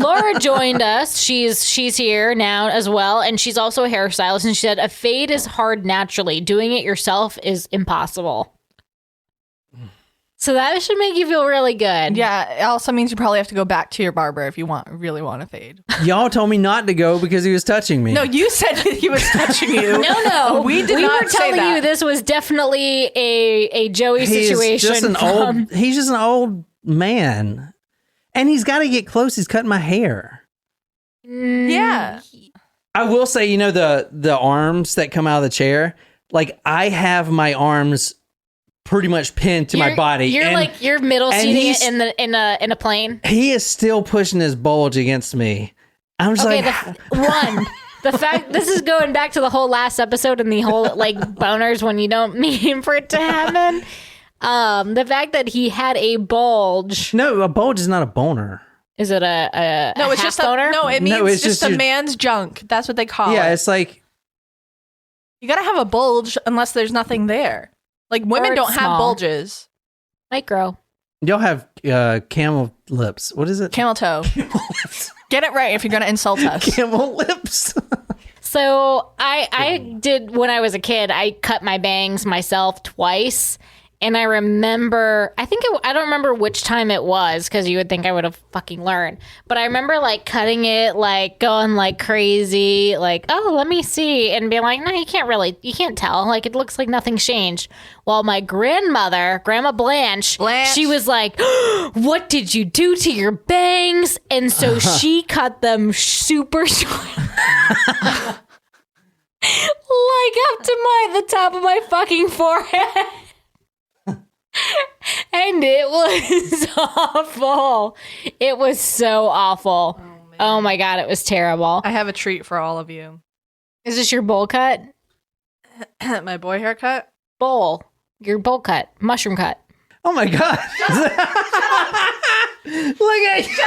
Laura joined us. She's here now as well, and she's also a hairstylist. And she said a fade is hard naturally. Doing it yourself is impossible. So that should make you feel really good. Yeah, it also means you probably have to go back to your barber if you really want to fade. Y'all told me not to go because he was touching me. No, you said he was touching you. No. We were telling you this was definitely a Joey situation. He's just an old man. And he's got to get close. He's cutting my hair. Yeah. I will say, you know, the arms that come out of the chair, like I have my arms pretty much pinned to my body. You're middle seating it in a plane. He is still pushing his bulge against me. I'm just the fact this is going back to the whole last episode and the whole like boners when you don't mean for it to happen. The fact that he had a bulge. No, a bulge is not a boner. Is it no? It's just boner? It means it's just a man's junk. That's what they call it. Yeah, it's like you gotta have a bulge unless there's nothing there. Like women don't have bulges. Micro. Y'all have camel lips. What is it? Camel toe. Get it right if you're gonna insult us. Camel lips. So I did when I was a kid. I cut my bangs myself twice. And I remember, I don't remember which time it was because you would think I would have fucking learned. But I remember like cutting it, like going like crazy, like, oh, let me see. And being like, no, you can't tell. Like, it looks like nothing's changed. Well, my grandmother, Grandma Blanche, she was like, what did you do to your bangs? And so she cut them super short. Like up to the top of my fucking forehead. And it was awful. It was so awful. Oh my God, it was terrible. I have a treat for all of you. Is this your bowl cut? My boy haircut? Bowl. Your bowl cut. Mushroom cut. Oh my God. Look at you.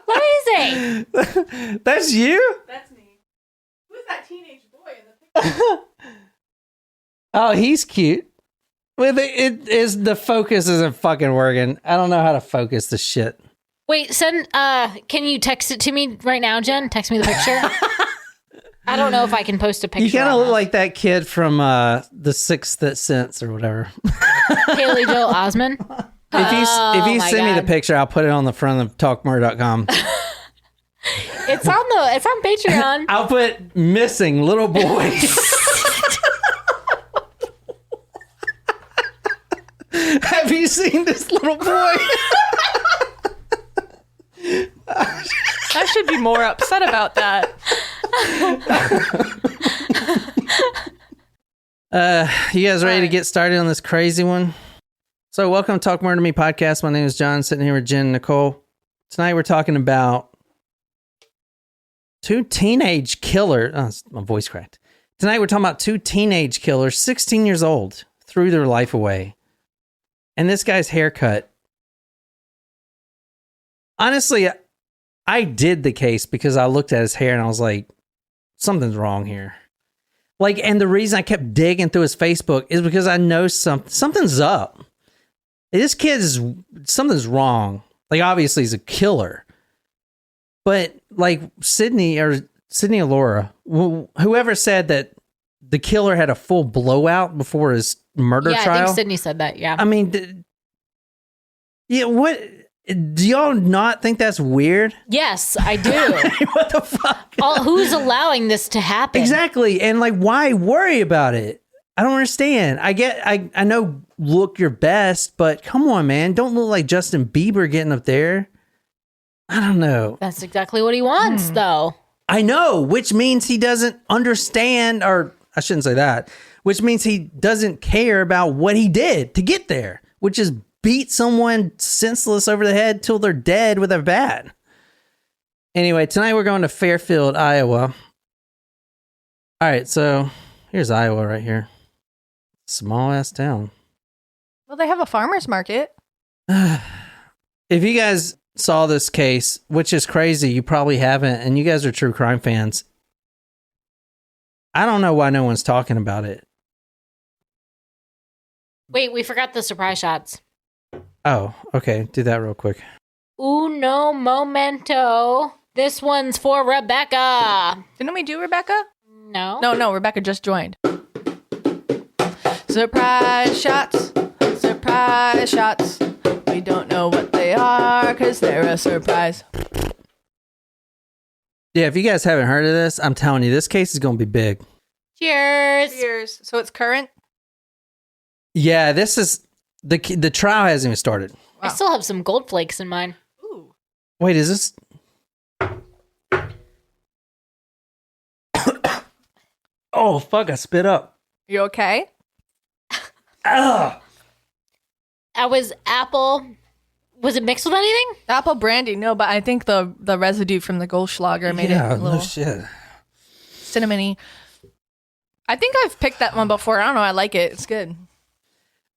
What is it? That's you? That's me. Who's that teenage boy in the picture? Oh, he's cute. Well, the focus isn't fucking working. I don't know how to focus the shit. Wait, can you text it to me right now, Jen? Text me the picture. I don't know if I can post a picture. You kind of look like that kid from The Sixth Sense or whatever. Haley Joel Osment. If you send me the picture, I'll put it on the front of talkmurder.com. It's on Patreon. I'll put missing little boys. Have you seen this little boy? I should be more upset about that. You guys ready to get started on this crazy one? So welcome to Talk Murder to Me podcast. My name is John, sitting here with Jen and Nicole. Tonight we're talking about two teenage killers. Oh, my voice cracked. Tonight we're talking about two teenage killers, 16 years old, threw their life away. And this guy's haircut. Honestly, I did the case because I looked at his hair and I was like, something's wrong here. Like, and the reason I kept digging through his Facebook is because I know something's up. This kid something's wrong. Like, obviously he's a killer. But like Sydney or Laura, whoever said that the killer had a full blowout before his murder trial. Yeah, I think Sydney said that, yeah. I mean, what? Do y'all not think that's weird? Yes, I do. What the fuck? Who's allowing this to happen? Exactly. And like, why worry about it? I don't understand. I know look your best, but come on, man. Don't look like Justin Bieber getting up there. I don't know. That's exactly what he wants, though. I know, which means he doesn't understand, or I shouldn't say that, which means he doesn't care about what he did to get there, which is beat someone senseless over the head till they're dead with a bat. Anyway, tonight we're going to Fairfield, Iowa. All right, so here's Iowa right here. Small ass town. Well, they have a farmer's market. If you guys saw this case, which is crazy, you probably haven't, and you guys are true crime fans, I don't know why no one's talking about it. Wait, we forgot the surprise shots. Oh, okay. Do that real quick. Uno momento. This one's for Rebecca. Didn't we do Rebecca? No. No, Rebecca just joined. Surprise shots. Surprise shots. We don't know what they are because they're a surprise. Yeah, if you guys haven't heard of this, I'm telling you, this case is going to be big. Cheers. Cheers. So it's current? Yeah, this is... The trial hasn't even started. Wow. I still have some gold flakes in mine. Ooh. Wait, is this... Oh, fuck, I spit up. You okay? Ugh. I was apple. Was it mixed with anything? Apple brandy, no, but I think the residue from the Goldschlager made it a little no shit. cinnamony. I think I've picked that one before. I don't know. I like it. It's good.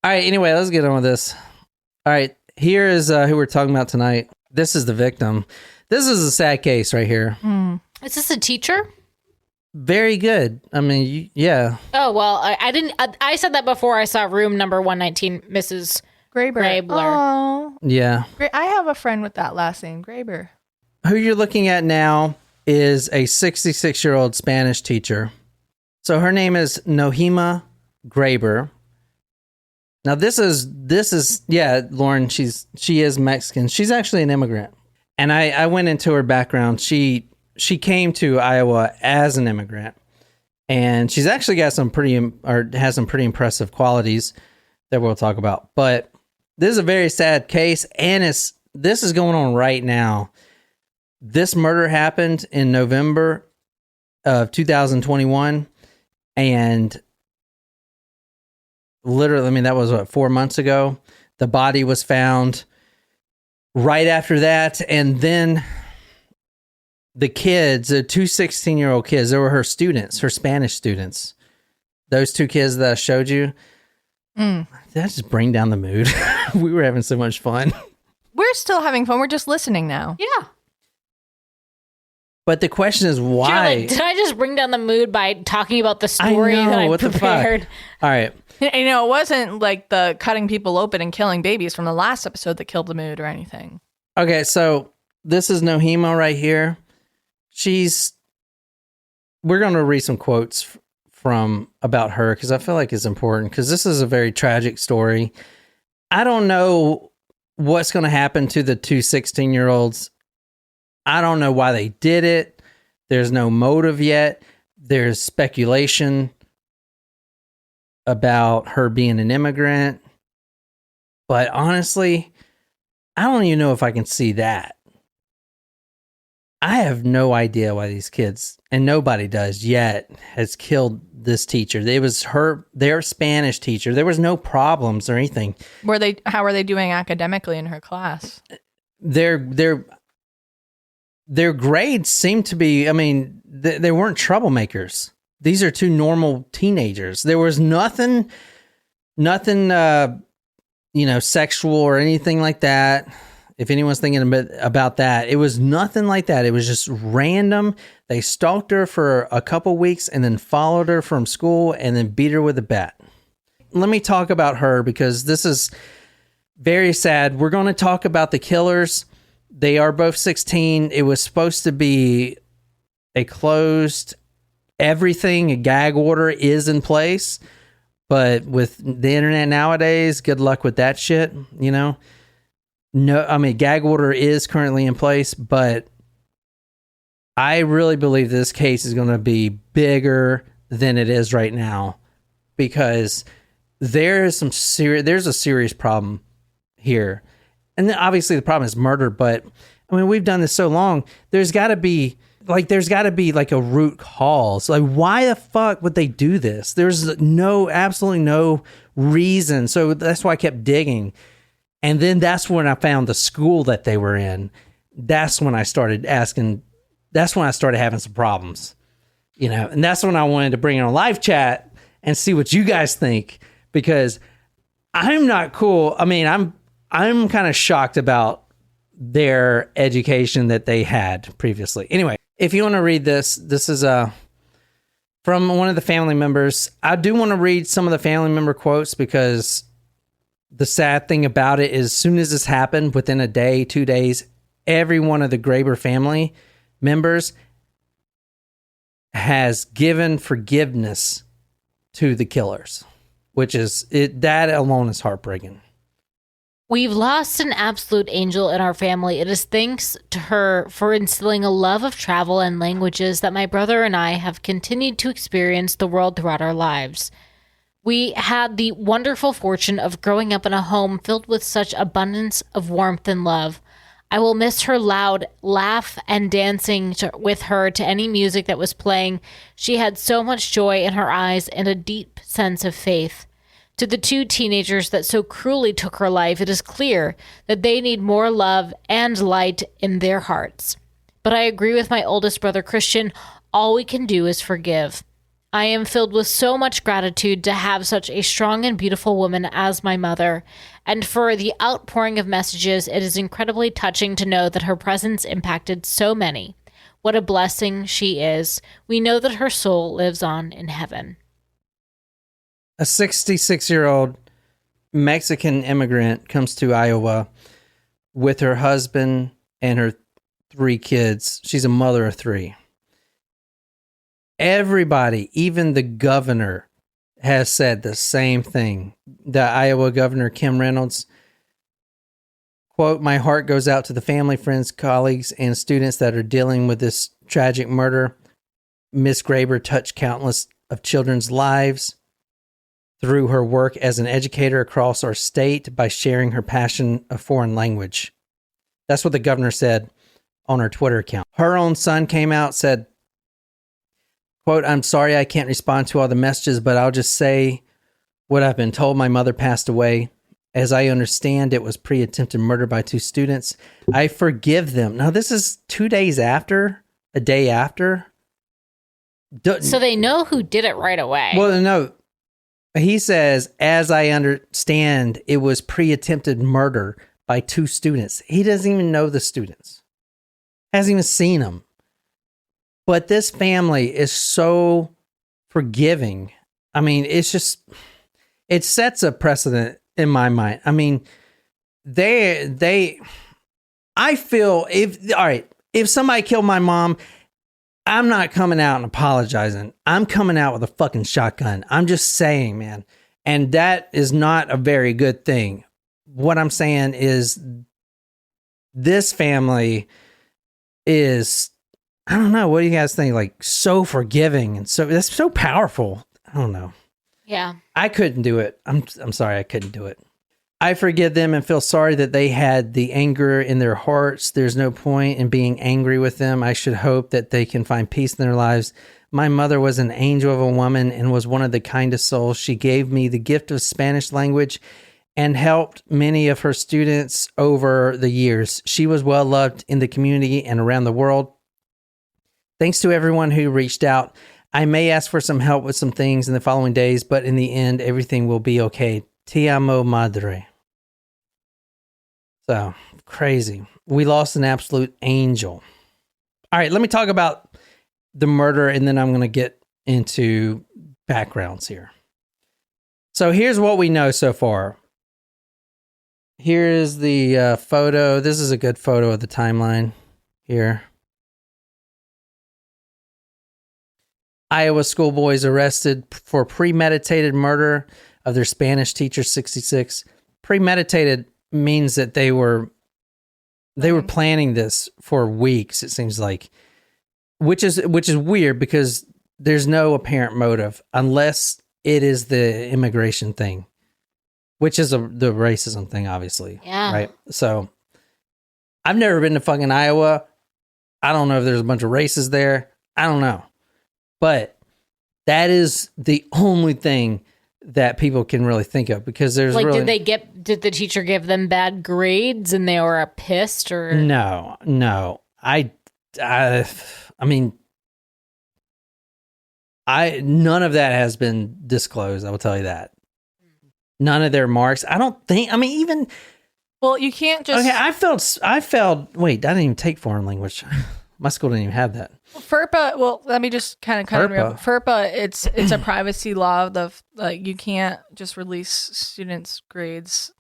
All right, anyway, let's get on with this. All right, here is who we're talking about tonight. This is the victim. This is a sad case right here. Is this a teacher? Very good. I mean, yeah. Oh, well, I didn't. I said that before I saw room number 119, Mrs. Graber. Grabler. Oh, Yeah. I have a friend with that last name, Graber. Who you're looking at now is a 66-year-old Spanish teacher. So her name is Nohema Graber. Now this is yeah, Lauren, she is Mexican. She's actually an immigrant. And I went into her background. She came to Iowa as an immigrant. And she's actually got has some pretty impressive qualities that we'll talk about. But this is a very sad case, and this is going on right now. This murder happened in November of 2021, and literally, I mean, that was 4 months ago. The body was found right after that, and then the kids, the two 16-year-old kids, they were her students, her Spanish students. Those two kids that I showed you. Did that just bring down the mood? We were having so much fun. We're still having fun. We're just listening now. Yeah. But the question is why? Like, did I just bring down the mood by talking about the story that I what prepared? The fuck? All right. You know, it wasn't like the cutting people open and killing babies from the last episode that killed the mood or anything. Okay, so this is Nohema right here. We're going to read some quotes from about her because I feel like it's important because this is a very tragic story. I don't know what's going to happen to the two 16-year-olds. I don't know why they did it. There's no motive yet. There's speculation about her being an immigrant. But honestly, I don't even know if I can see that. I have no idea why these kids, and nobody does yet, has killed this teacher. It was their Spanish teacher. There was no problems or anything. How were they doing academically in her class? Their grades seemed to be, I mean, they weren't troublemakers. These are two normal teenagers. There was nothing, sexual or anything like that. If anyone's thinking a bit about that, it was nothing like that. It was just random. They stalked her for a couple weeks and then followed her from school and then beat her with a bat. Let me talk about her because this is very sad. We're going to talk about the killers. They are both 16. It was supposed to be a closed everything. A gag order is in place. But with the internet nowadays, good luck with that shit, you know? No, I mean, gag order is currently in place, but I really believe this case is going to be bigger than it is right now because there's a serious problem here. And then obviously the problem is murder, but I mean, we've done this so long. There's got to be like a root cause. Like, why the fuck would they do this? There's absolutely no reason. So that's why I kept digging. And then that's when I found the school that they were in. That's when I started asking. That's when I started having some problems, you know. And that's when I wanted to bring in a live chat and see what you guys think because I'm not cool. I mean, I'm kind of shocked about their education that they had previously. Anyway, if you want to read this is from one of the family members. I do want to read some of the family member quotes because the sad thing about it is as soon as this happened, within a day, 2 days, every one of the Graber family members has given forgiveness to the killers, which is that alone is heartbreaking. We've lost an absolute angel in our family. It is thanks to her for instilling a love of travel and languages that my brother and I have continued to experience the world throughout our lives. We had the wonderful fortune of growing up in a home filled with such abundance of warmth and love. I will miss her loud laugh and dancing with her to any music that was playing. She had so much joy in her eyes and a deep sense of faith. To the 2 teenagers that so cruelly took her life, it is clear that they need more love and light in their hearts. But I agree with my oldest brother, Christian. All we can do is forgive. I am filled with so much gratitude to have such a strong and beautiful woman as my mother. And for the outpouring of messages, it is incredibly touching to know that her presence impacted so many. What a blessing she is. We know that her soul lives on in heaven. A 66-year-old Mexican immigrant comes to Iowa with her husband and her 3 kids. She's a mother of 3. Everybody, even the governor, has said the same thing. The Iowa governor, Kim Reynolds, quote, "My heart goes out to the family, friends, colleagues, and students that are dealing with this tragic murder. Miss Graber touched countless of children's lives through her work as an educator across our state by sharing her passion of foreign language." That's what the governor said on her Twitter account. Her own son came out, said, quote, "I'm sorry I can't respond to all the messages, but I'll just say what I've been told. My mother passed away. As I understand, it was pre-attempted murder by 2 students. I forgive them." Now, this is 2 days after, a day after. So they know who did it right away. Well, no. He says, as I understand, it was pre-attempted murder by 2 students. He doesn't even know the students. Hasn't even seen them. But this family is so forgiving. I mean, it's just, it sets a precedent in my mind. I mean, I feel if somebody killed my mom, I'm not coming out and apologizing. I'm coming out with a fucking shotgun. I'm just saying, man. And that is not a very good thing. What I'm saying is this family is, I don't know, what do you guys think? Like, so forgiving and so, that's so powerful. I don't know. Yeah. I couldn't do it. I'm sorry, I couldn't do it. I forgive them and feel sorry that they had the anger in their hearts. There's no point in being angry with them. I should hope that they can find peace in their lives. My mother was an angel of a woman and was one of the kindest souls. She gave me the gift of Spanish language and helped many of her students over the years. She was well loved in the community and around the world. Thanks to everyone who reached out. I may ask for some help with some things in the following days, but in the end, everything will be okay. Te amo, madre. So, crazy. We lost an absolute angel. All right, let me talk about the murder, and then I'm going to get into backgrounds here. So, here's what we know so far. Here's the photo. This is a good photo of the timeline here. Iowa schoolboys arrested for premeditated murder of their Spanish teacher, 66. Premeditated means that they were planning this for weeks, it seems like, which is weird because there's no apparent motive unless it is the immigration thing, which is the racism thing, obviously. Yeah. Right. So I've never been to fucking Iowa. I don't know if there's a bunch of races there. I don't know. But that is the only thing that people can really think of because there's like, really... did the teacher give them bad grades and they were pissed or? No. I mean, none of that has been disclosed. I will tell you that. None of their marks. I don't think, I mean, even... Well, you can't just... Okay, I failed, wait, I didn't even take foreign language. My school didn't even have that. FERPA, well, let me just kind of cut it real. FERPA. FERPA, it's a privacy law. You can't just release students' grades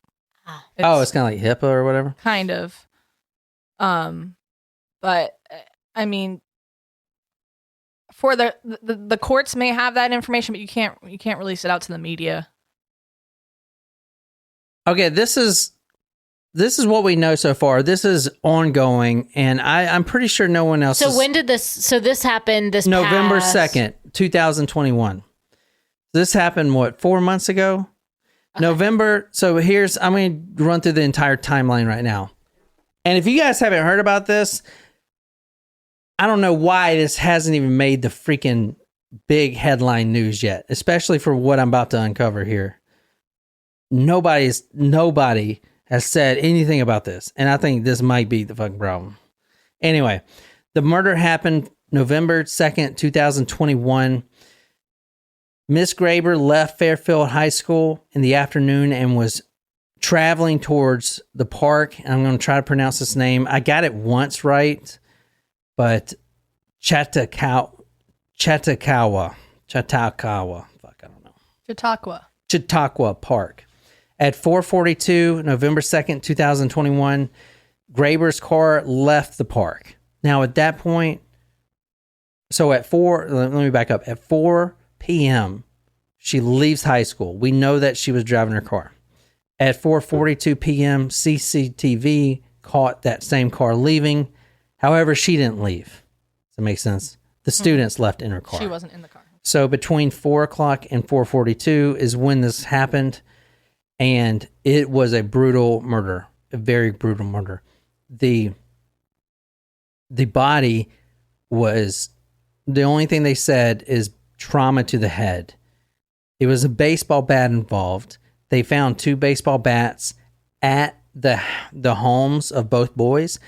It's kind of like HIPAA or whatever. Kind of. But I mean, for the courts may have that information, but you can't release it out to the media. Okay, this is what we know so far. This is ongoing, and I'm pretty sure no one else. So when did this? So this happened this November past... 2nd, 2021. This happened, what, 4 months ago? Okay. November. So I'm going to run through the entire timeline right now. And if you guys haven't heard about this, I don't know why this hasn't even made the freaking big headline news yet, especially for what I'm about to uncover here. Nobody has said anything about this, and I think this might be the fucking problem. Anyway, the murder happened November 2nd, 2021. Miss Graber left Fairfield High School in the afternoon and was traveling towards the park. I'm going to try to pronounce this name. I got it once right, but Chautauqua. Fuck, I don't know. Chautauqua Park. At 4:42, November 2nd, 2021, Graber's car left the park. Now, at that point, let me back up. At 4 p.m., she leaves high school. We know that she was driving her car. At 4:42 p.m., CCTV caught that same car leaving. However, she didn't leave. Does that make sense? The students left in her car. She wasn't in the car. So between 4 o'clock and 4:42 is when this happened. And it was a brutal murder, a very brutal murder. The body was, the only thing they said is trauma to the head. It was a baseball bat involved. They found 2 baseball bats at the homes of both boys.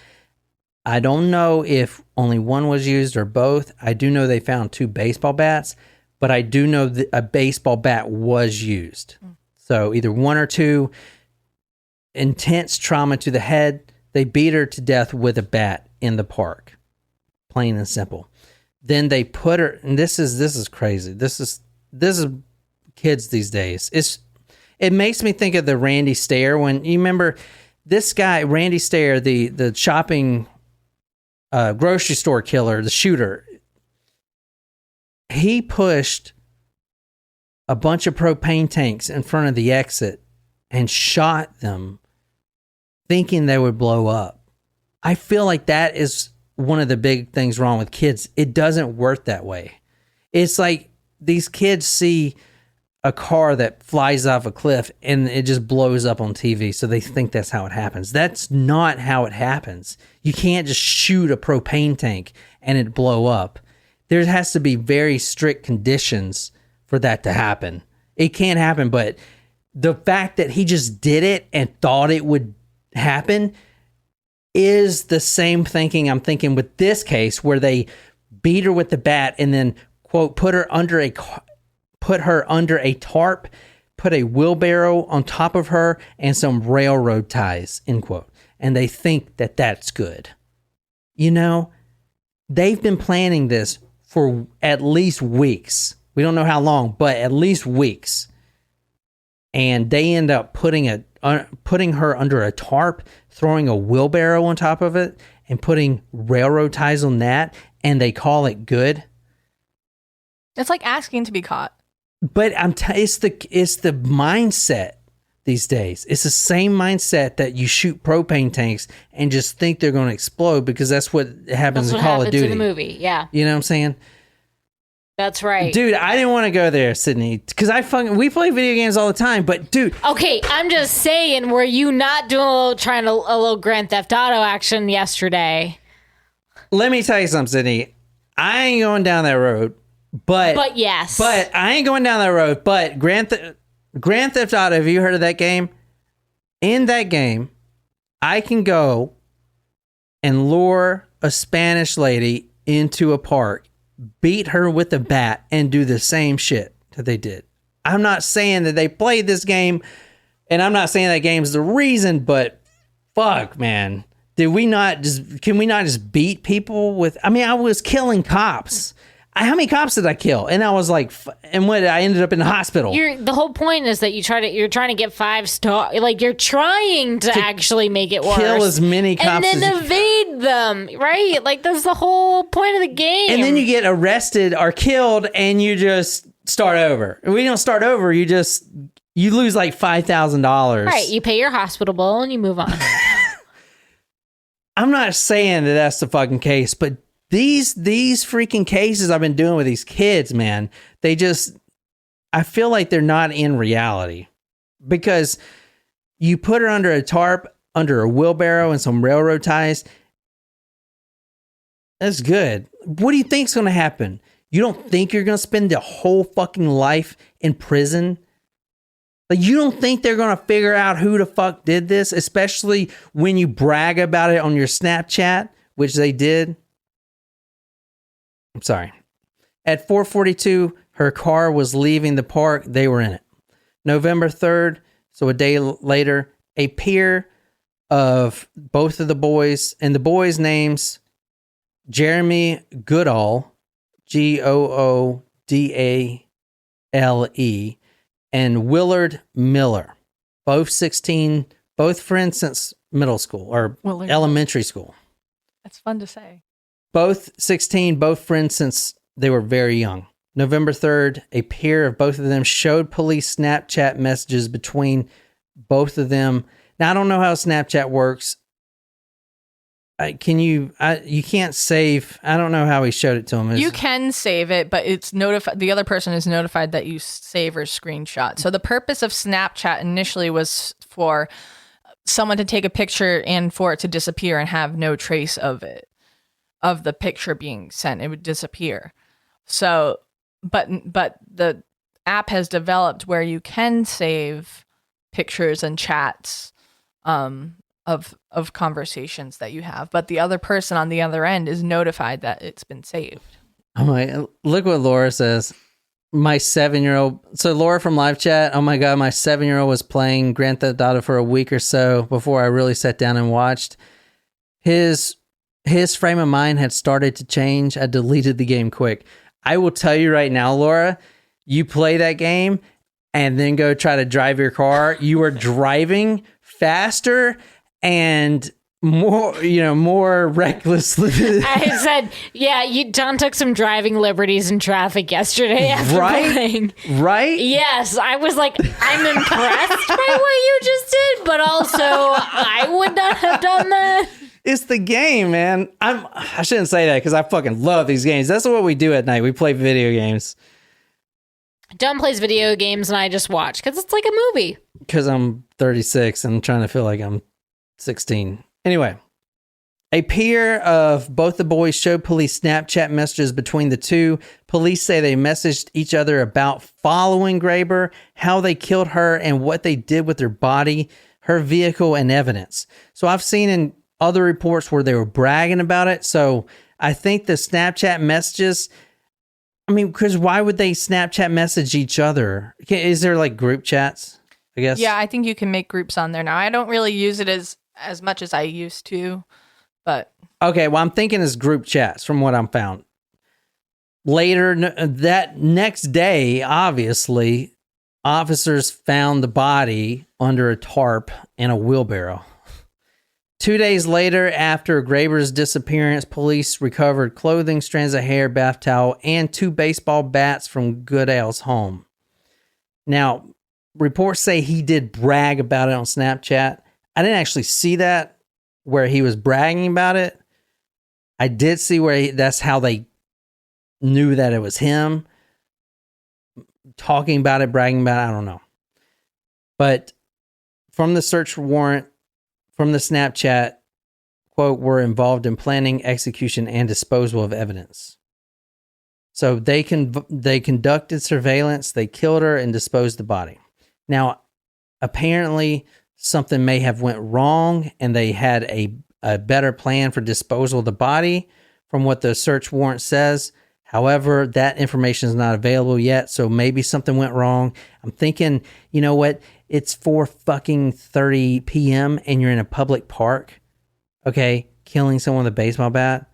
I don't know if only one was used or both. I do know they found 2 baseball bats, but I do know that a baseball bat was used. So either 1 or 2, intense trauma to the head. They beat her to death with a bat in the park. Plain and simple. Then they put her, and this is crazy. This is kids these days. It makes me think of the Randy Stair, when you remember this guy, Randy Stair, the shopping grocery store killer, the shooter. He pushed a bunch of propane tanks in front of the exit and shot them thinking they would blow up. I feel like that is one of the big things wrong with kids. It doesn't work that way. It's like these kids see a car that flies off a cliff and it just blows up on TV, so they think that's how it happens. That's not how it happens. You can't just shoot a propane tank and it blow up. There has to be very strict conditions for that to happen. It can't happen, but the fact that he just did it and thought it would happen is the same thinking I'm thinking with this case, where they beat her with the bat and then, quote, put her under a tarp, put a wheelbarrow on top of her and some railroad ties, end quote. And they think that that's good. You know, they've been planning this for at least weeks. We don't know how long, but at least weeks. And they end up putting her under a tarp, throwing a wheelbarrow on top of it, and putting railroad ties on that, and they call it good. It's like asking to be caught. But it's the mindset these days. It's the same mindset that you shoot propane tanks and just think they're going to explode, because that's what happens in Call of Duty. In the movie, yeah. You know what I'm saying? That's right. Dude, I didn't want to go there, Sydney, because we play video games all the time, but dude. Okay, I'm just saying, were you not doing a little Grand Theft Auto action yesterday? Let me tell you something, Sydney. I ain't going down that road, but yes. But I ain't going down that road, but Grand Theft Auto, have you heard of that game? In that game, I can go and lure a Spanish lady into a park, beat her with a bat, and do the same shit that they did. I'm not saying that they played this game, and I'm not saying that game's the reason, but fuck, man. Can we not just beat people with... I mean, I was killing cops. how many cops did I kill? And I was like, and when I ended up in the hospital. The whole point is that you're trying to get 5 star, like you're trying to actually make it worse. Kill as many cops and then evade them, right? Like that's the whole point of the game. And then you get arrested or killed, and you just start over. We don't start over. You lose like $5,000. Right. You pay your hospital bill and you move on. I'm not saying that that's the fucking case, but these freaking cases I've been doing with these kids, man, I feel like they're not in reality, because you put her under a tarp, under a wheelbarrow and some railroad ties. That's good. What do you think's going to happen? You don't think you're going to spend the whole fucking life in prison? Like, you don't think they're going to figure out who the fuck did this, especially when you brag about it on your Snapchat, which they did? I'm sorry. At 4:42, her car was leaving the park. They were in it. November 3rd, so a day later, a peer of both of the boys, and the boys' names, Jeremy Goodale, Goodale, and Willard Miller, both 16, both friends since middle school or Willard. Elementary school. That's fun to say. Both 16, both friends since they were very young. November 3rd, a pair of both of them showed police Snapchat messages between both of them. Now, I don't know how Snapchat works. You can't save. I don't know how he showed it to him. You can save it, but it's notified. The other person is notified that you save or screenshot. So the purpose of Snapchat initially was for someone to take a picture and for it to disappear and have no trace of it, of the picture being sent. It would disappear. So, but the app has developed where you can save pictures and chats of conversations that you have, but the other person on the other end is notified that it's been saved. I'm like, look what Laura says. My 7-year-old. So Laura from live chat. Oh my God, my 7-year-old was playing Grand Theft Auto for a week or so before I really sat down and watched. His frame of mind had started to change. I deleted the game quick. I will tell you right now, Laura, you play that game and then go try to drive your car. You are driving faster and more recklessly. I said, yeah, John took some driving liberties in traffic yesterday after playing. Right? Yes, I was like, I'm impressed by what you just did, but also I would not have done that. It's the game, man. I shouldn't say that because I fucking love these games. That's what we do at night. We play video games. John plays video games and I just watch because it's like a movie. Because I'm 36 and I'm trying to feel like I'm 16. Anyway, a peer of both the boys showed police Snapchat messages between the two. Police say they messaged each other about following Graber, how they killed her, and what they did with her body, her vehicle, and evidence. So I've seen in other reports where they were bragging about it. So I think the Snapchat messages, I mean, because why would they Snapchat message each other? Is there like group chats, I guess? Yeah, I think you can make groups on there now. I don't really use it as much as I used to, but... Okay, well, I'm thinking it's group chats from what I'm found. Later, that next day, obviously, officers found the body under a tarp and a wheelbarrow. 2 days later, after Graber's disappearance, police recovered clothing, strands of hair, bath towel, and 2 baseball bats from Goodale's home. Now, reports say he did brag about it on Snapchat. I didn't actually see that where he was bragging about it. I did see where that's how they knew that it was him. Talking about it, bragging about it, I don't know. But from the search warrant, from the Snapchat, quote, were involved in planning, execution, and disposal of evidence. So they conducted surveillance, they killed her, and disposed the body. Now, apparently, something may have went wrong, and they had a better plan for disposal of the body, from what the search warrant says. However, that information is not available yet, so maybe something went wrong. I'm thinking, you know what? It's 4:30 p.m. and you're in a public park, okay, killing someone with a baseball bat.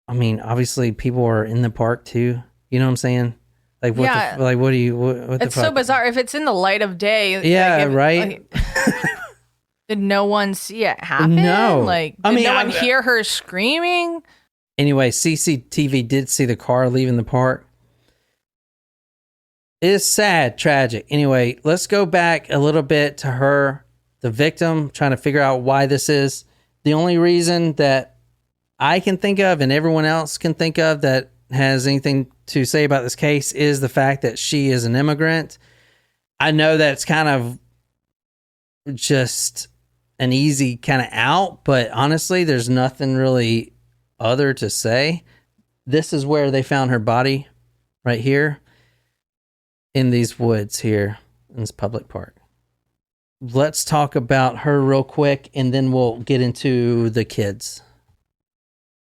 I mean, obviously people are in the park too. You know what I'm saying? Like, what Yeah. what do you, what the It's fuck? so bizarre. If it's in the light of day, Yeah, like, right? did no one see it happen? No. Like, I did mean, no one I- hear her screaming? Anyway, CCTV did see the car leaving the park. It is sad, tragic. Anyway, let's go back a little bit to her, the victim, trying to figure out why this is. The only reason that I can think of and everyone else can think of that has anything to say about this case is the fact that she is an immigrant. I know that's kind of just an easy kind of out, but honestly, there's nothing really other to say. This is where they found her body, right here in these woods here in this public park. Let's talk about her real quick and then we'll get into the kids.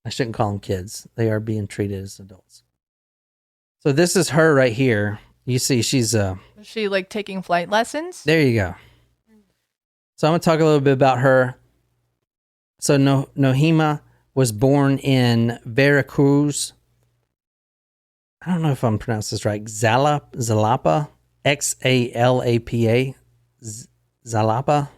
I shouldn't call them kids. They are being treated as adults. So this is her right here. You see she's Was she like taking flight lessons? there you go. So I'm going to talk a little bit about her. So Nohema was born in Veracruz. I don't know if I'm pronouncing this right. Xalapa, Xalapa, Xalapa.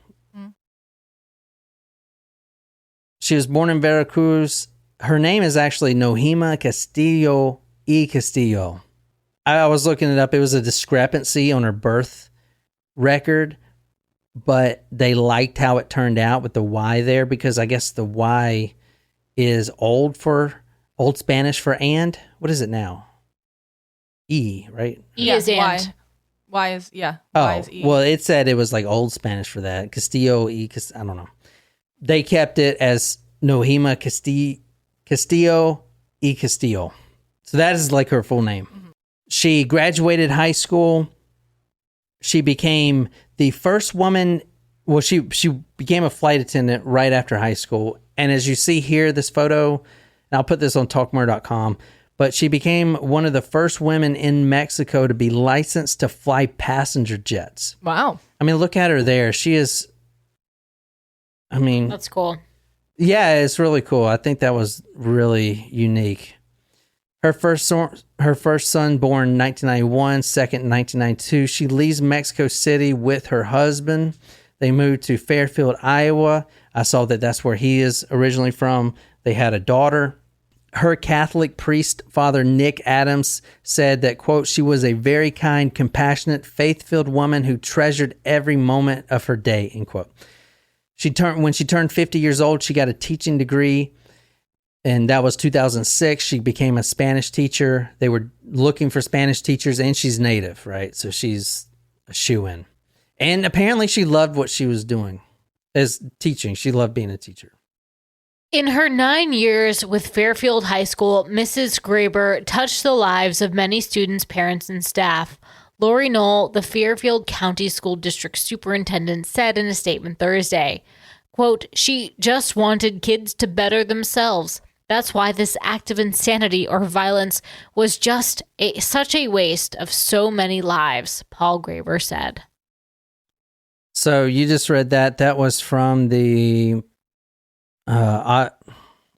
She was born in Veracruz. Her name is actually Nohema Castillo y Castillo. I was looking it up. It was a discrepancy on her birth record, but they liked how it turned out with the Y there because I guess the Y is old Spanish for and. What is it now? E, right? E is and. Y is, yeah. Oh, Y is E. well, it said it was like old Spanish for that. Castillo y I don't know. They kept it as Nohema Castillo y Castillo. So that is like her full name. Mm-hmm. She graduated high school. She became the first woman. Well, she became a flight attendant right after high school. And as you see here, this photo, and I'll put this on talkmore.com, but she became one of the first women in Mexico to be licensed to fly passenger jets. Wow. I mean, look at her there. She is, I mean, That's cool. yeah, it's really cool. I think that was really unique. Her first son born in 1991, second in 1992. She leaves Mexico City with her husband. They moved to Fairfield, Iowa. I saw that that's where he is originally from. They had a daughter. Her Catholic priest, Father Nick Adams, said that, quote, she was a very kind, compassionate, faith-filled woman who treasured every moment of her day, end quote. When she turned 50 years old, she got a teaching degree, and that was 2006. She became a Spanish teacher. They were looking for Spanish teachers, and she's native, right? So she's a shoo-in. And apparently she loved what she was doing as teaching. She loved being a teacher. In her 9 years with Fairfield High School, Mrs. Graber touched the lives of many students, parents, and staff. Lori Knoll, the Fairfield County School District Superintendent, said in a statement Thursday, quote, she just wanted kids to better themselves. That's why this act of insanity or violence was just such a waste of so many lives, Paul Graber said. So you just read that. That was from the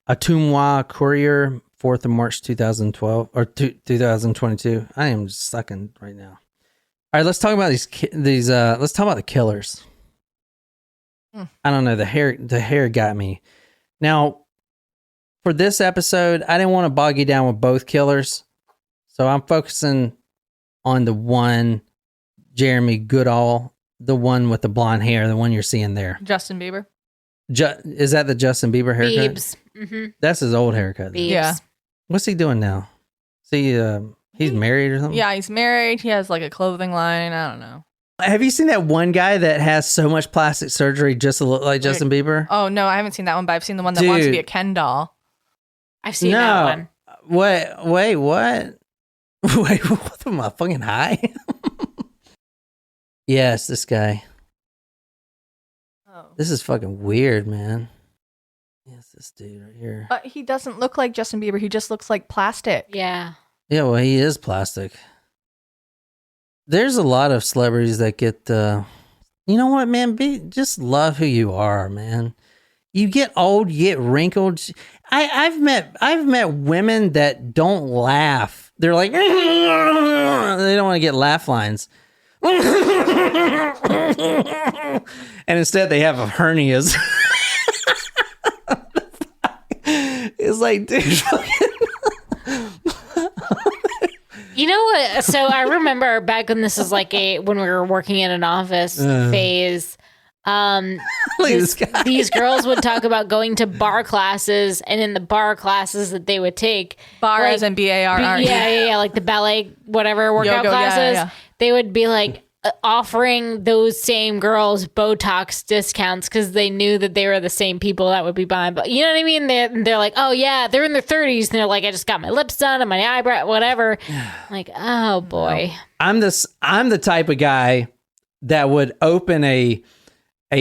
Atumwa Courier, 4th of March 2012 or 2022. I am just sucking right now. All right, let's talk about these. Let's talk about the killers. I don't know. The hair got me. Now, for this episode, I didn't want to bog you down with both killers, so I'm focusing on the one, Jeremy Goodale, the one with the blonde hair, the one you're seeing there. Justin Bieber. Is that the Justin Bieber haircut? Biebs. Mm-hmm. That's his old haircut. Biebs. Yeah. What's he doing now? He's married or something? Yeah, he's married. He has like a clothing line. I don't know. Have you seen that one guy that has so much plastic surgery just to look like Justin Bieber? Oh, no, I haven't seen that one, but I've seen the one that wants to be a Ken doll. I've seen that one. Wait, what? Wait, what am I fucking high? Yes, this guy. Oh. This is fucking weird, man. Yes, this dude right here. But he doesn't look like Justin Bieber. He just looks like plastic. Yeah. Yeah, well, he is plastic. There's a lot of celebrities that get, you know what, man? Just love who you are, man. You get old, you get wrinkled. I've met women that don't laugh. They're like, they don't want to get laugh lines. And instead they have hernias. It's like, dude, You know what? So I remember back when this is like when we were working in an office phase. These girls would talk about going to bar classes, and in the bar classes that they would take, Bar like, as in BARR. yeah, like the ballet whatever workout Yoga, classes. yeah. They would be like offering those same girls Botox discounts because they knew that they were the same people that would be buying. But you know what I mean? They're like, oh yeah, they're in their 30s, and they're like, I just got my lips done and my eyebrow, whatever. Like, oh boy, I'm the type of guy that would open a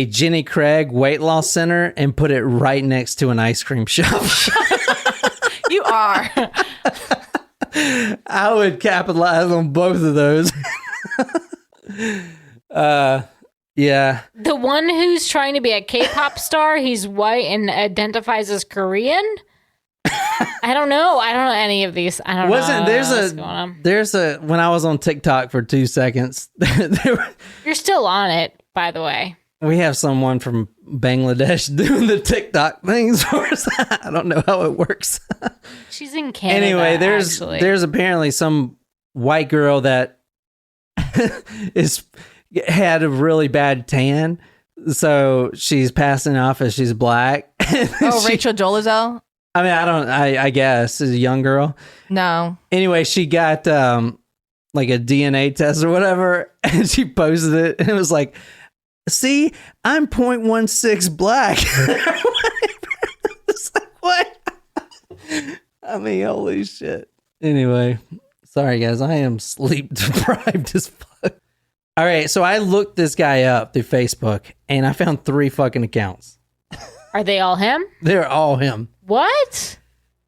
Jenny Craig weight loss center and put it right next to an ice cream shop. You are. I would capitalize on both of those. Yeah. the one who's trying to be a K-pop star, he's white and identifies as Korean. I don't know any of these. I don't know. There's a when I was on TikTok for 2 seconds. You're still on it, by the way. We have someone from Bangladesh doing the TikTok things for us. I don't know how it works. She's in Canada. Anyway, actually. there's apparently some white girl that had a really bad tan, so she's passing off as she's black. Rachel Dolezal? I mean, I guess is a young girl. No. Anyway, she got like a DNA test or whatever, and she posted it, and it was like, see, I'm 0.16 black. It's like, what? I mean, holy shit. Anyway, sorry guys, I am sleep deprived as fuck. All right, so I looked this guy up through Facebook, and I found 3 fucking accounts. Are they all him? They're all him. What?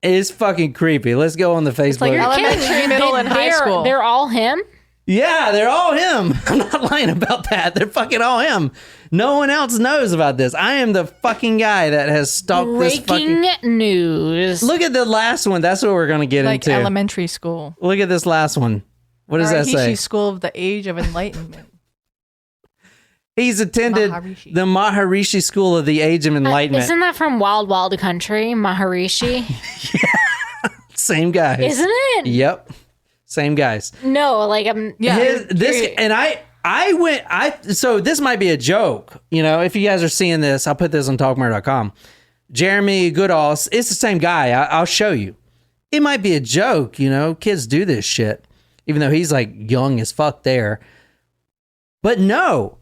It's fucking creepy. Let's go on the Facebook. Like you're Elementary, kidding. middle, and high school. They're all him? Yeah, they're all him. I'm not lying about that. They're fucking all him. No one else knows about this. I am the fucking guy that has stalked this fucking... Breaking news. Look at the last one. That's what we're going to get Like into. elementary school. Look at this last one. What does that say? School of the Age of Enlightenment. He's attended Maharishi. the Maharishi School of the Age of Enlightenment. Isn't that from Wild Wild Country, Maharishi? Same guys. Isn't it? Yep. Same guys. No, like I'm. Yeah. So this might be a joke. You know, if you guys are seeing this, I'll put this on talkmurder.com. Jeremy Goodale, it's the same guy. I'll show you. It might be a joke, you know, kids do this shit, even though he's like young as fuck there. But no,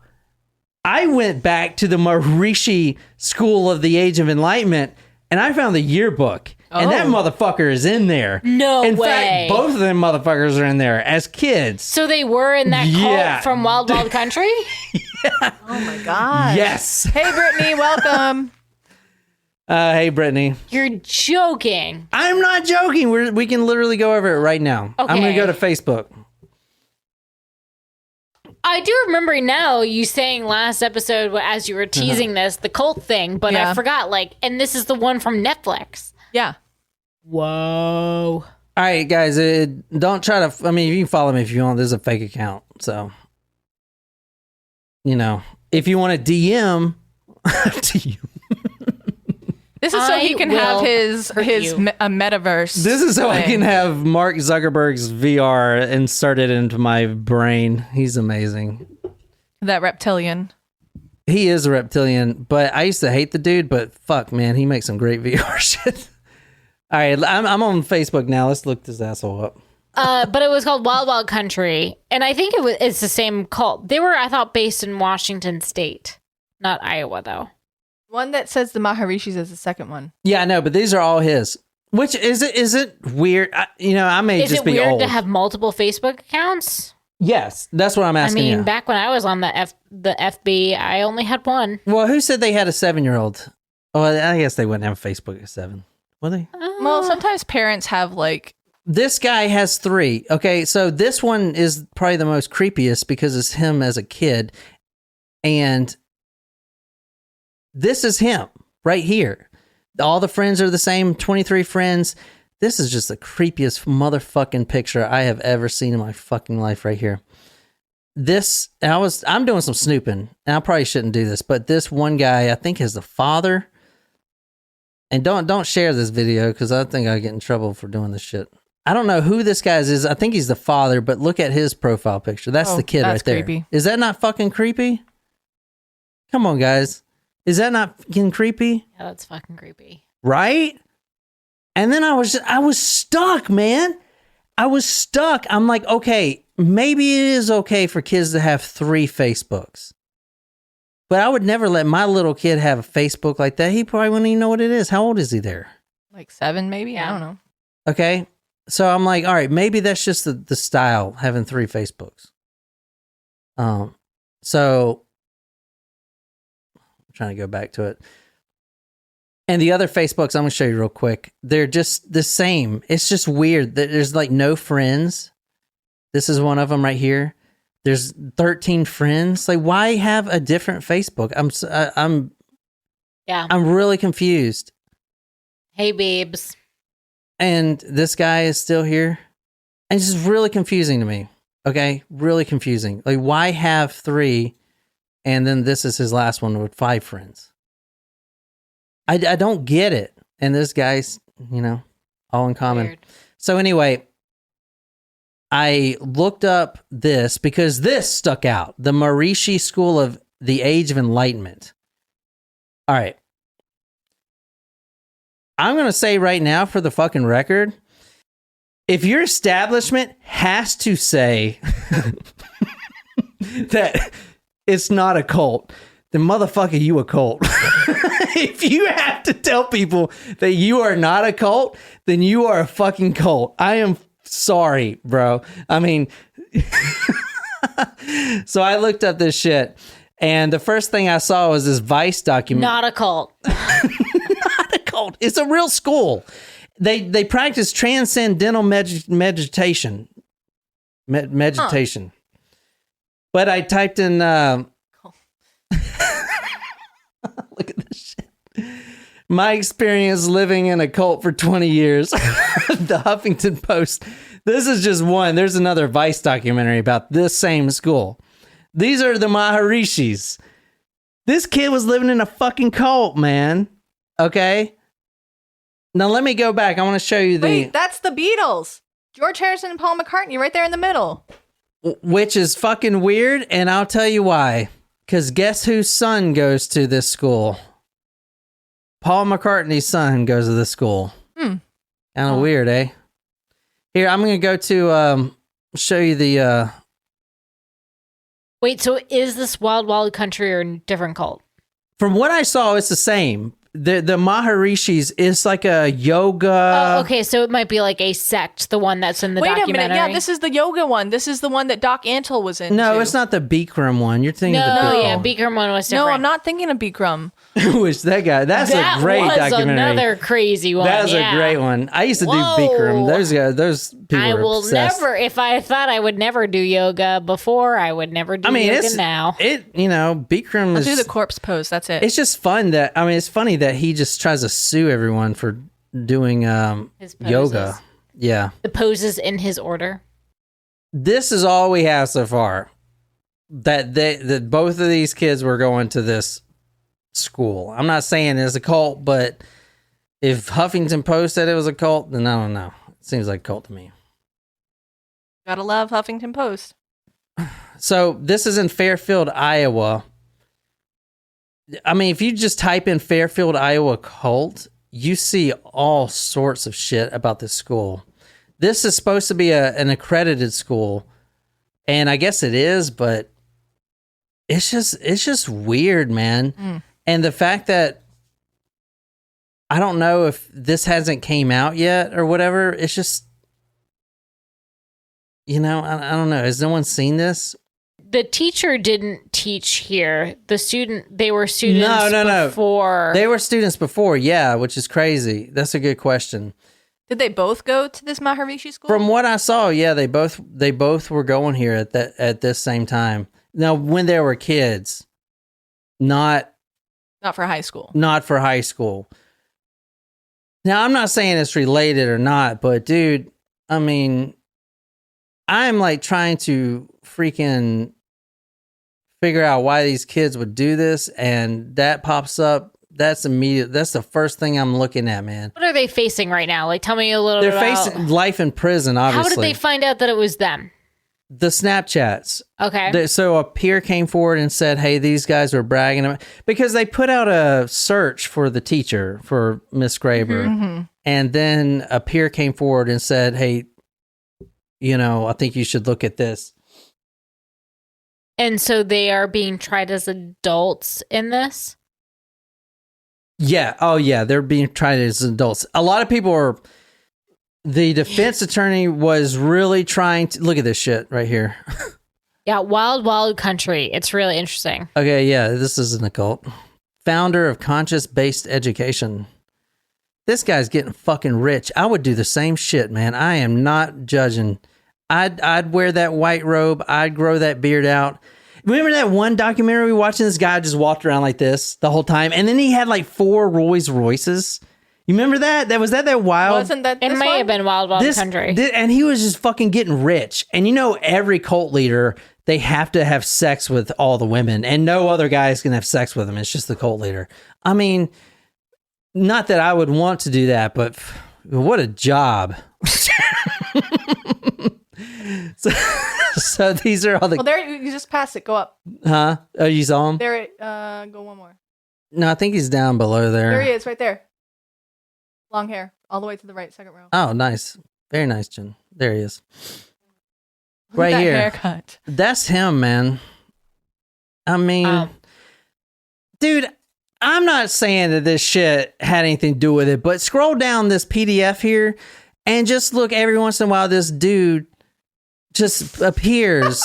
I went back to the Maharishi School of the Age of Enlightenment and I found the yearbook. And that motherfucker is in there. No in way. fact, both of them motherfuckers are in there as kids. So they were in that cult from Wild Wild Country? Oh my god. Yes. Hey Brittany, welcome. Hey, Brittany. You're joking. I'm not joking. We can literally go over it right now. Okay. I'm going to go to Facebook. I do remember now you saying last episode as you were teasing this, the cult thing, but I forgot, like, and this is the one from Netflix. Yeah. Whoa. All right, guys. Don't try to... I mean, you can follow me if you want. This is a fake account. So, you know, if you want to DM... This is so he can have his metaverse. This is so I can have Mark Zuckerberg's VR inserted into my brain. He's amazing. That reptilian. He is a reptilian, but I used to hate the dude, but fuck, man, he makes some great VR shit. All right, I'm on Facebook now. Let's look this asshole up. But it was called Wild Wild Country, and I think it's the same cult. They were, I thought, based in Washington State, not Iowa, though. One that says the Maharishis is the second one. Yeah, no, but these are all his. Which is it weird? I may just be old. Is it weird to have multiple Facebook accounts? Yes, that's what I'm asking. I mean, back when I was on the FB, I only had one. Well, who said they had a 7-year-old? Oh, I guess they wouldn't have Facebook at 7, would they? Well, sometimes parents have like. This guy has 3. Okay, so this one is probably the most creepiest because it's him as a kid, and this is him right here. All the friends are the same, 23 friends. This is just the creepiest motherfucking picture I have ever seen in my fucking life right here. I'm doing some snooping, and I probably shouldn't do this, but this one guy, I think, is the father. And don't share this video because I think I get in trouble for doing this shit. I don't know who this guy is. I think he's the father, but look at his profile picture. That's the kid right there. Creepy. Is that not fucking creepy? Come on, guys. Is that not fucking creepy? Yeah, that's fucking creepy. Right? And then I was stuck, man. I was stuck. I'm like, okay, maybe it is okay for kids to have 3 Facebooks. But I would never let my little kid have a Facebook like that. He probably wouldn't even know what it is. How old is he there? Like 7, maybe? I don't know. Okay. So I'm like, all right, maybe that's just the style, having 3 Facebooks. So I'm trying to go back to it. And the other Facebooks, I'm going to show you real quick. They're just the same. It's just weird. There's like no friends. This is one of them right here. There's 13 friends. Like, why have a different Facebook? I'm really confused. Hey, babes. And this guy is still here. And it's just really confusing to me. Okay? Really confusing. Like, why have 3 and then this is his last one with 5 friends? I don't get it. And this guy's, all in common. Weird. So anyway, I looked up this because this stuck out. The Maharishi School of the Age of Enlightenment. All right. I'm going to say right now for the fucking record, if your establishment has to say that it's not a cult, then motherfucker, you a cult. If you have to tell people that you are not a cult, then you are a fucking cult. I am sorry, bro. I mean, so I looked up this shit, and the first thing I saw was this Vice document. Not a cult. Not a cult. It's a real school. They practice transcendental meditation. Meditation. Huh. But I typed in... Look at this shit. My experience living in a cult for 20 years. The Huffington Post. This is just one. There's another Vice documentary about this same school. These are the Maharishis. This kid was living in a fucking cult, man. Okay? Now let me go back. I want to show you Wait, that's the Beatles. George Harrison and Paul McCartney right there in the middle. Which is fucking weird, and I'll tell you why. Because guess whose son goes to this school? Paul McCartney's son goes to this school. Kind of weird, eh? Here, I'm going to go to show you the... Wait, so is this Wild Wild Country or a different cult? From what I saw, it's the same. The Maharishis is like a yoga... Oh, okay, so it might be like a sect, the one that's in the documentary. Wait a minute, yeah, this is the yoga one. This is the one that Doc Antle was in. No, it's not the Bikram one. You're thinking of the No, Bikram. yeah, Bikram one was different. No, I'm not thinking of Bikram. Which that guy, that's that a great was documentary. Another crazy one. That was a great one. I used to do Bikram. Those people I are will obsessed. never. If I thought I would never do yoga before, I would never do yoga now. Bikram I'll is... do the corpse pose. That's it. It's just fun that... I mean, it's funny that he just tries to sue everyone for doing His poses. yoga. Yeah. The poses in his order. This is all we have so far. That both of these kids were going to this school. I'm not saying it's a cult, but if Huffington Post said it was a cult, then I don't know. It seems like a cult to me. Gotta love Huffington Post. So this is in Fairfield, Iowa. I mean, if you just type in Fairfield, Iowa cult, you see all sorts of shit about this school. This is supposed to be an accredited school, and I guess it is, but it's just weird, man. And the fact that I don't know if this hasn't came out yet or whatever, it's just, I don't know. Has no one seen this? The teacher didn't teach here. They were students before. They were students before, yeah, which is crazy. That's a good question. Did they both go to this Maharishi school? From what I saw, yeah, they both were going here at this same time. Now, when they were kids, not for high school. Not for high school. Now, I'm not saying it's related or not, but dude, I mean, I'm like trying to freaking figure out why these kids would do this, and that pops up. That's immediate. That's the first thing I'm looking at, man. What are they facing right now? Like, tell me a little bit They're about... facing life in prison, obviously. How did they find out that it was them? The Snapchats. Okay. So a peer came forward and said, hey, these guys were bragging about, because they put out a search for the teacher, for Miss Graber. Mm-hmm. And then a peer came forward and said, hey, you know, I think you should look at this. And so they are being tried as adults in this? Yeah. Oh, yeah. They're being tried as adults. A lot of people are... The defense attorney was really trying to... Look at this shit right here. Yeah, Wild Wild Country. It's really interesting. Okay, yeah, this is an occult. Founder of Conscious-Based Education. This guy's getting fucking rich. I would do the same shit, man. I am not judging. I'd wear that white robe. I'd grow that beard out. Remember that one documentary we watched? This guy just walked around like this the whole time, and then he had like 4 Rolls Royces. You remember that? Was that wild? Wasn't that It this may one? have been Wild Wild Country. And he was just fucking getting rich. And you know, every cult leader, they have to have sex with all the women, and no other guys can have sex with them. It's just the cult leader. I mean, not that I would want to do that, but what a job. So these are all the... Well, there, you just passed it. Go up. Huh? Oh, you saw him? There, go one more. No, I think he's down below there. There he is, right there. Long hair, all the way to the right, second row. Oh, nice. Very nice, Jen. There he is. Look Right at that here. haircut. That's him, man. I mean, dude, I'm not saying that this shit had anything to do with it, but scroll down this PDF here and just look every once in a while, this dude just appears.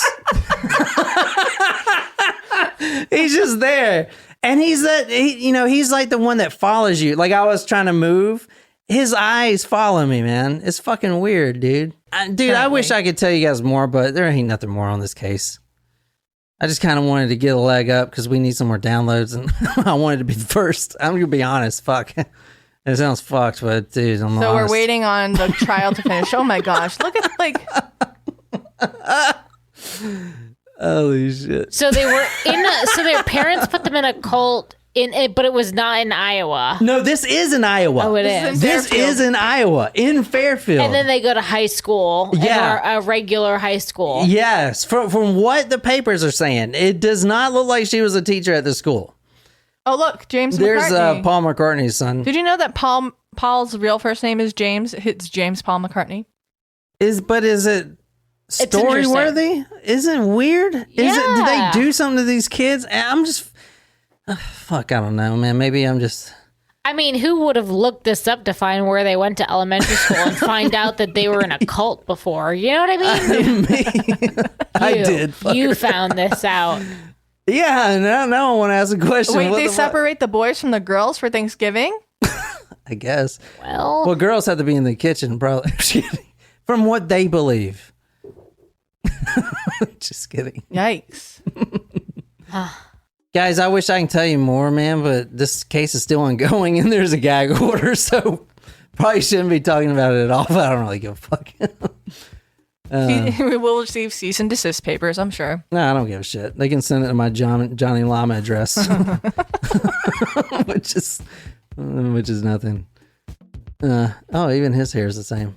He's just there. And he's like the one that follows you. Like I was trying to move. His eyes follow me, man. It's fucking weird, dude. I wish I could tell you guys more, but there ain't nothing more on this case. I just kind of wanted to get a leg up because we need some more downloads, and I wanted to be the first. I'm going to be honest. Fuck. It sounds fucked, but dude, I'm So honest. we're waiting on the trial to finish. Oh my gosh. Look at like... Holy shit. So they were so their parents put them in a cult in it, but it was not in Iowa. No, this is in Iowa. Oh, it This is. This is in Iowa, in Fairfield. And then they go to high school. Yeah. A regular high school. Yes, from what the papers are saying, it does not look like she was a teacher at the school. Oh, look, James There's McCartney. Paul McCartney's son. Did you know that Paul's real first name is James? It's James Paul McCartney. Is it story interesting. worthy? Isn't it weird? Did Yeah. they do something to these kids? I'm just fuck, I don't know, man. Maybe I'm just... I mean, who would have looked this up to find where they went to elementary school and find out that they were in a cult before? You know what I mean? I did. You found this out. Yeah, now I want to ask a question. Wait, What they the separate the boys from the girls for Thanksgiving? I guess. Well, Girls have to be in the kitchen, probably. From what they believe. Just kidding. Yikes. Guys, I wish I can tell you more, man, but this case is still ongoing and there's a gag order, so probably shouldn't be talking about it at all, but I don't really give a fuck. We will receive cease and desist papers, I'm sure. No, I don't give a shit. They can send it to my Johnny Llama address, which is nothing. Even his hair is the same.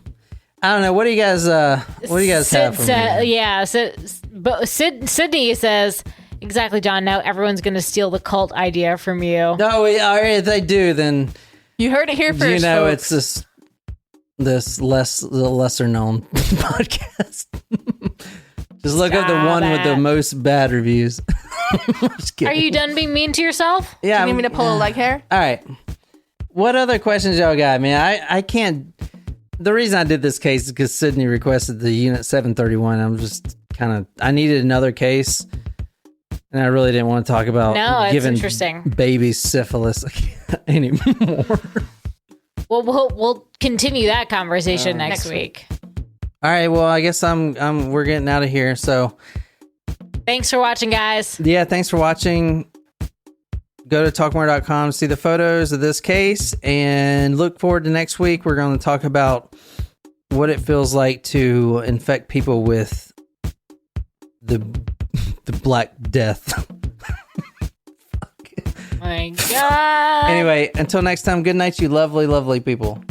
I don't know. What do you guys have for me? Sydney says, exactly, John. Now everyone's going to steal the cult idea from you. No, if they do, then You heard it here first, you know folks. it's this lesser known podcast. Just look up the Stop one with the it. most bad reviews. Just kidding. Are you done being mean to yourself? Yeah. You need me to pull a leg hair? All right. What other questions y'all got, man? I can't. The reason I did this case is because Sydney requested the Unit 731. I'm just I needed another case, and I really didn't want to talk about giving interesting. babies syphilis anymore. Well, we'll continue that conversation next week. All right. Well, I guess we're getting out of here. So Thanks for watching, guys. yeah, thanks for watching. go to talkmore.com to see the photos of this case, and look forward to next week. We're going to talk about what it feels like to infect people with the Black Death. My God. Anyway, until next time, good night, you lovely, lovely people.